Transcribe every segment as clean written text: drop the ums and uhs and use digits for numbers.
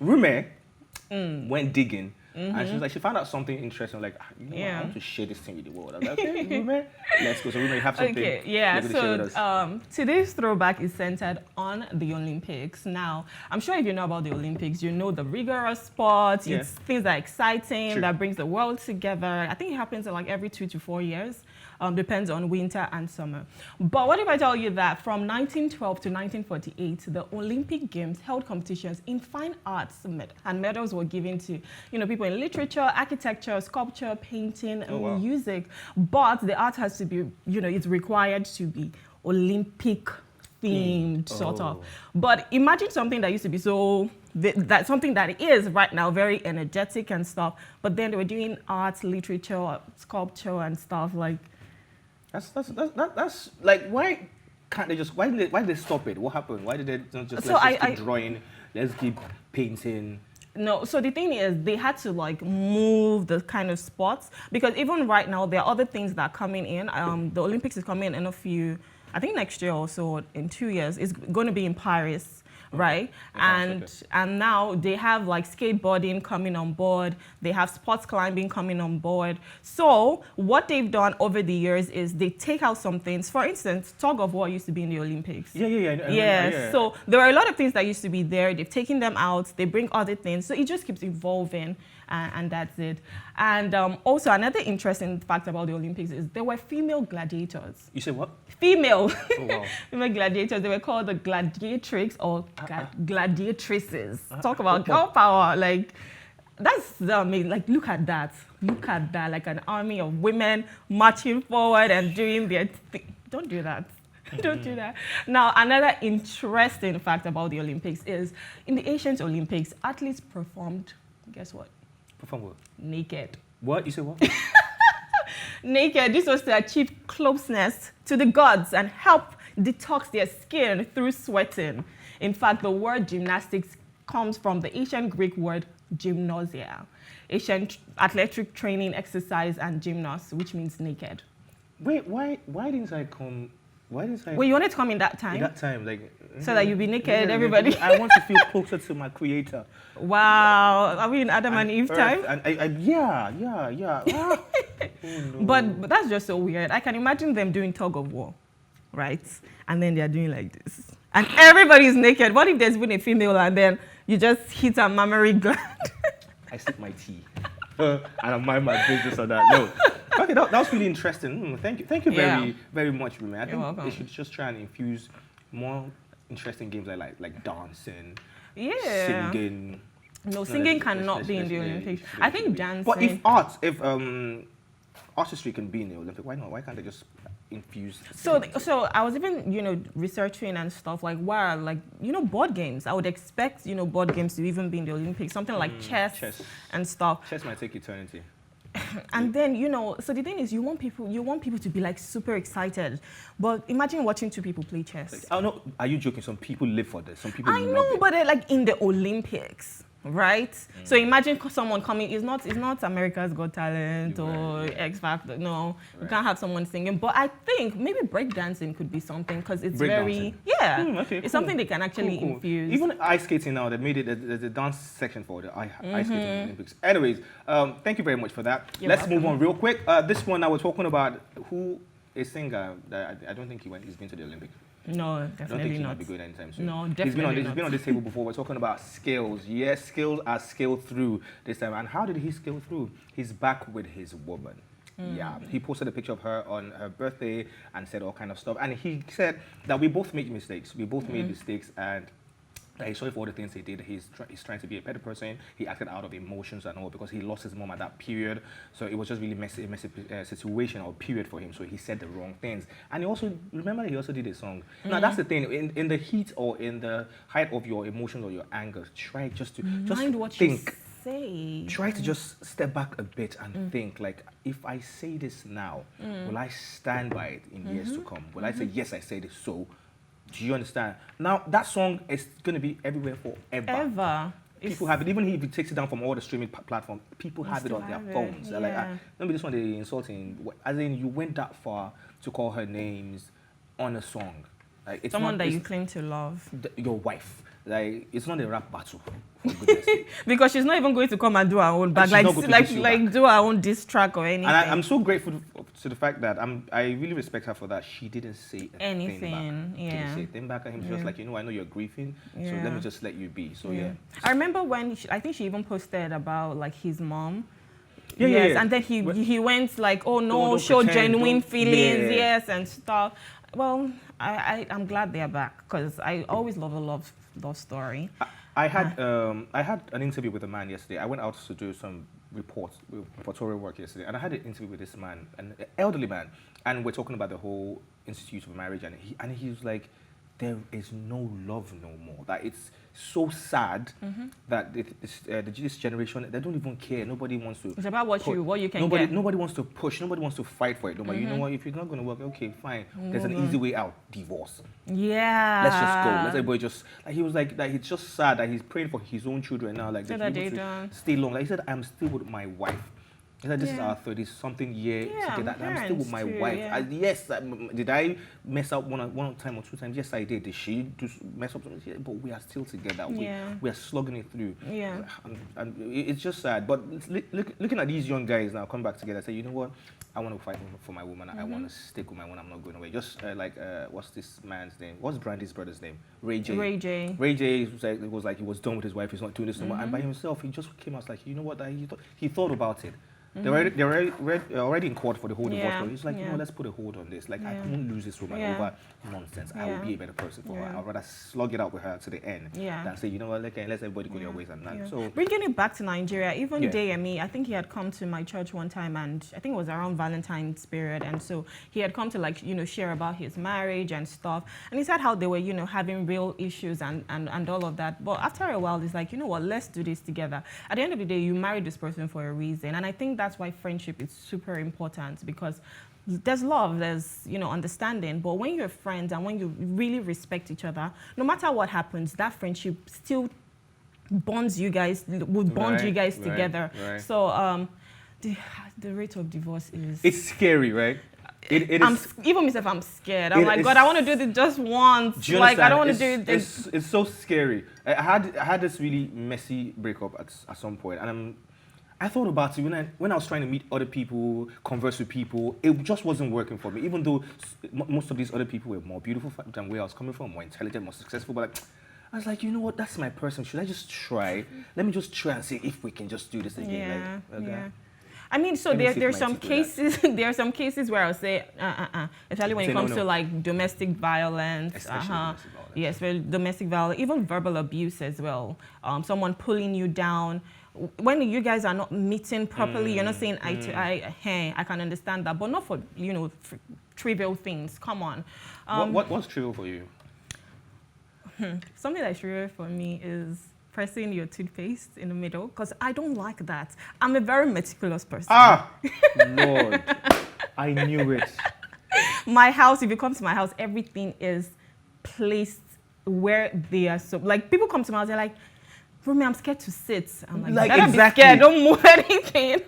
Rume went digging. And she was like, she found out something interesting. Like, what, I want to share this thing with the world. I was like, okay, Rume, let's go. So Rume, you have something. Okay, yeah. To share with us. Today's throwback is centered on the Olympics. Now, I'm sure if you know about the Olympics, you know the rigorous sports. It's things that are exciting, that brings the world together. I think it happens like every 2 to 4 years. Depends on winter and summer. But what if I tell you that from 1912 to 1948, the Olympic Games held competitions in fine arts, and medals were given to, people in literature, architecture, sculpture, painting, music. But the art has to be, it's required to be Olympic themed, sort of. But imagine something that used to be that's something that is right now very energetic and stuff. But then they were doing art, literature, sculpture, and stuff like. That's like, why can't they just, why did they stop it? What happened? Why did they not just, keep drawing, let's keep painting? No, so the thing is, they had to like move the kind of sports, because even right now, there are other things that are coming in. The Olympics is coming in a few, I think next year or so, in 2 years, it's going to be in Paris. Right, and now they have like skateboarding coming on board. They have sports climbing coming on board. So what they've done over the years is they take out some things. For instance, tug of war used to be in the Olympics. Yeah. So there are a lot of things that used to be there. They've taken them out. They bring other things. So it just keeps evolving. And that's it. And also another interesting fact about the Olympics is there were female gladiators. You said what? Female. Oh, wow. Female gladiators. They were called the gladiatrix or gladiatrices. Talk about girl power. Like, that's amazing. Like, look at that. Look at that. Like an army of women marching forward and doing their thing. Don't do that. Don't do that. Now, another interesting fact about the Olympics is in the ancient Olympics, athletes performed, guess what? Perform what? Naked. What? You say what? Naked. This was to achieve closeness to the gods and help detox their skin through sweating. In fact, the word gymnastics comes from the ancient Greek word gymnosia, ancient athletic training exercise and gymnos, which means naked. Wait, why didn't I come? Why didn't I? Well, you wanted to come in that time. In that time, like. So that you be naked, everybody. I want to feel closer to my creator. Wow. Are we in Adam and Eve time? Yeah. Oh, no. But that's just so weird. I can imagine them doing tug of war, right? And then they're doing like this. And everybody's naked. What if there's even a female and then you just hit a mammary gland? I sip my tea. And I mind my business on that. No. Okay, that was really interesting. Thank you very much, Rume. I think they should just try and infuse more interesting games like dancing, singing. No, singing cannot be in the Olympics. I think dancing. But if artistry can be in the Olympics, why not? Why can't they just infuse? So I was even researching and stuff like board games. I would expect board games to even be in the Olympics. Something like chess and stuff. Chess might take eternity. And then so the thing is, you want people to be like super excited, but imagine watching two people play chess. Oh no, are you joking? Some people live for this. Some people. I know, but they're like in the Olympics, right? So imagine someone coming. It's not America's Got Talent or X Factor. No, you can't have someone singing. But I think maybe breakdancing could be something because it's very it's something they can actually infuse. Even ice skating now, they made it. There's a dance section for the ice skating Olympics. Anyways, thank you very much for that. Let's move on real quick. This one I was talking about who a singer that I don't think he's been to the Olympics. No, definitely not. I don't think he might be going anytime soon. No, definitely not. He's been on this table before. We're talking about Skales. Yes, Skales has scaled through this time. And how did he scale through? He's back with his woman. Yeah, he posted a picture of her on her birthday and said all kind of stuff. And he said that we both make mistakes. We both made mistakes, and he's sorry for all the things he did. He's trying to be a better person. He acted out of emotions and all because he lost his mom at that period. So it was just really messy situation or period for him. So he said the wrong things. And he also, remember he also did a song. Now that's the thing. In the heat or in the height of your emotions or your anger, try just to mind what think. You say. Try to just step back a bit and think, like, if I say this now, will I stand by it in years to come? Will I say, yes, I said it so? Do you understand? Now, that song is going to be everywhere forever. People have it. Even if it takes it down from all the streaming platforms, people have it on their phones. They're like, maybe this one they're insulting. As in, you went that far to call her names on a song. Like, it's Someone not, that it's you claim to love. your wife. Like, it's not a rap battle. For goodness sake. Because she's not even going to come and do her own back, She's like not going to diss you back. do her own diss track or anything. And I'm so grateful to the fact that I really respect her for that. She didn't say anything. Back. Yeah. Didn't say a thing back at him. She was like, you know, I know you're grieving, so let me just let you be. So yeah. I remember when I think she even posted about like his mom. Yeah, yes, yeah. And then he went like, oh no, Don't show pretend, genuine don't- feelings, yeah. yes, and stuff. Well, I'm glad they're back because I always love a love story. I had an interview with a man yesterday. I went out to do some reportorial work yesterday, and I had an interview with this man, an elderly man, and we're talking about the whole institute of marriage, and he was like, there is no love no more. That it's so sad that this generation, they don't even care. Nobody wants to. It's about what you can nobody, get. Nobody wants to push. Nobody wants to fight for it. Nobody, you know what? If it's not going to work, okay, fine. There's an easy way out: divorce. Yeah. Let's just go. Let's everybody just. Like, he was like that. He's just sad that he's praying for his own children now. Like, So that that he they wants to stay long. Like he said, I'm still with my wife. He said, this is our 30-something year together. I'm still with my wife. Yes, did I mess up one time or two times? Yes, I did. Did she mess up something? Yeah, but we are still together. We are slugging it through. Yeah. And it's just sad. But looking at these young guys now come back together, say, you know what? I want to fight for my woman. I want to stick with my woman. I'm not going away. Just what's this man's name? What's Brandy's brother's name? Ray J. Ray J was like he was done with his wife. He's not doing this no more. And by himself, he just came out like, you know what? He thought about it. They're already in court for the whole divorce. So he's like, you know, let's put a hold on this. Like, I won't lose this woman over nonsense. I will be a better person for her. I'd rather slug it out with her to the end than say, you know what, let's everybody go their ways and none. So bringing it back to Nigeria, even Deyemi, I think he had come to my church one time, and I think it was around Valentine's period, and so he had come to like, you know, share about his marriage and stuff, and he said how they were, you know, having real issues and all of that. But after a while, it's like, you know what, let's do this together. At the end of the day, you married this person for a reason, and I think that's why friendship is super important, because there's love, there's, you know, understanding, but when you're friends and when you really respect each other, no matter what happens, that friendship still bonds you guys, would bond you guys together. Right. So the rate of divorce is... It's scary, right? It is, even myself, I'm scared. I'm like, God, I want to do this just once. Like, I don't want to do this. It's so scary. I had this really messy breakup at some point, and I thought about it when I was trying to meet other people, converse with people. It just wasn't working for me. Even though most of these other people were more beautiful than where I was coming from, more intelligent, more successful. But like, I was like, you know what? That's my person. Should I just try? Let me just try and see if we can just do this again. I mean, so there's some cases. There are some cases where I'll say, especially when it comes to like domestic violence. Domestic violence. Yes, well, domestic violence, even verbal abuse as well. Someone pulling you down. When you guys are not meeting properly, you're not saying eye to eye. Hey, I can understand that, but not for, you know, trivial things. Come on. What's trivial for you? Something that's trivial for me is pressing your toothpaste in the middle, because I don't like that. I'm a very meticulous person. Lord, I knew it. My house, if you come to my house, everything is placed where they are. So, like, people come to my house, they're like, Rumi, I'm scared to sit. I'm like exactly. Be scared. Don't move anything.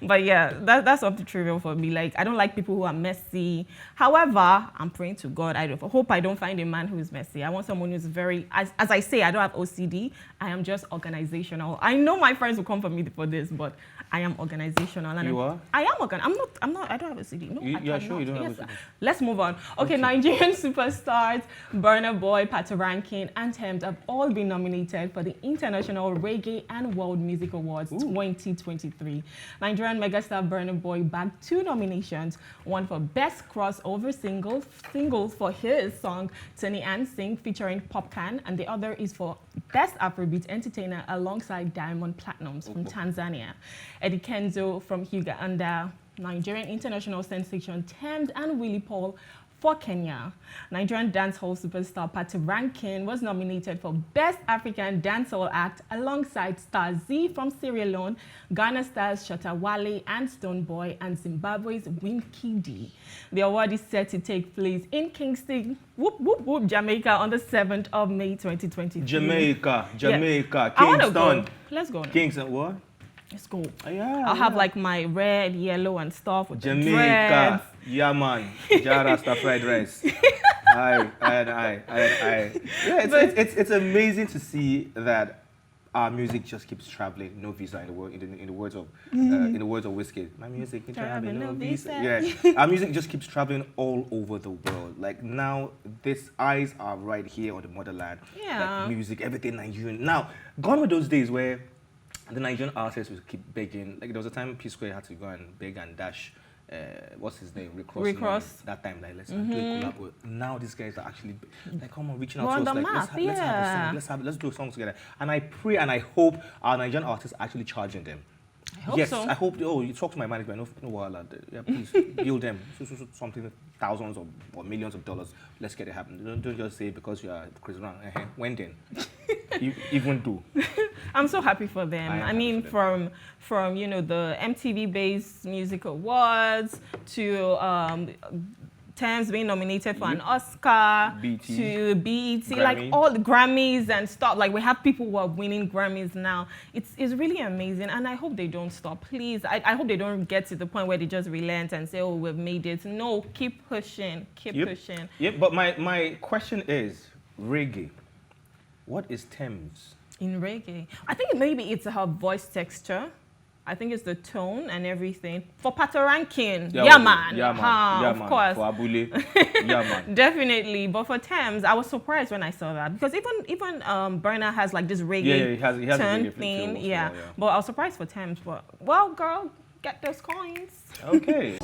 But yeah, that's something trivial for me. Like, I don't like people who are messy. However, I'm praying to God. I hope I don't find a man who is messy. I want someone who's very, as I say, I don't have OCD. I am just organizational. I know my friends will come for me for this, but I am organizational. And you are? I am organizational. I'm not, I don't have OCD. No, you are sure you don't have OCD? Let's move on. Okay, Nigerian superstars, BurnaBoy, Patoranking, and Tems have all been nominated for the International Reggae and World Music Awards 2023. Nigerian megastar BurnaBoy bagged 2 nominations, one for Best Crossover Singles for his song Tony and Sing featuring Popcan, and the other is for Best Afrobeat Entertainer alongside Diamond Platnumz from Tanzania. Eddie Kenzo from Uganda, Nigerian international sensation Tems and Willie Paul for Kenya. Nigerian dancehall superstar Patoranking was nominated for Best African Dancehall Act alongside Star Z from Sierra Leone, Ghana stars Shatta Wale and Stonebwoy, and Zimbabwe's Winky D. The award is set to take place in Kingston, Jamaica on the 7th of May 2023. Jamaica, Kingston. Go. Let's go now. Kingston, what? Let's go. Yeah, I'll have like my red, yellow, and stuff with Jamaica. The dreads. Yeah, man. Jara stuff fried rice. Yeah, it's amazing to see that our music just keeps traveling, no visa. In the words of Whiskey, my music can travel, no visa. Yeah, our music just keeps traveling all over the world. Like now, these eyes are right here on the motherland. Yeah, like music, everything Nigerian. Now, gone were those days where the Nigerian artists would keep begging. Like there was a time P Square had to go and beg and dash. What's his name? Rick Ross. That time, like let's do a collab. Now these guys are actually like, come on, reaching out to us. Like let's have a song. Let's do a song together. And I pray and I hope our Nigerian artists are actually charging them. I hope so. I hope. Oh, you talk to my management. No, yeah, please build them something thousands or millions of dollars. Let's get it happen. Don't just say because you are Chris Brown. When then? You even do. I'm so happy for them. I mean, from the MTV-based music awards to Tems being nominated for an Oscar, to BET, Grammy. Like all the Grammys and stuff. Like we have people who are winning Grammys now. It's really amazing, and I hope they don't stop. Please, I hope they don't get to the point where they just relent and say, "Oh, we've made it." No, keep pushing, keep pushing. Yep. But my question is, reggae. What is Tems? In reggae, I think maybe it's her voice texture. I think it's the tone and everything. For Patoranking, yeah man. Of course. For Abule, yeah man. Definitely. But for Tems, I was surprised when I saw that because even Burna has like this reggae he has turn theme. Yeah. But I was surprised for Tems. But well, girl, get those coins. Okay.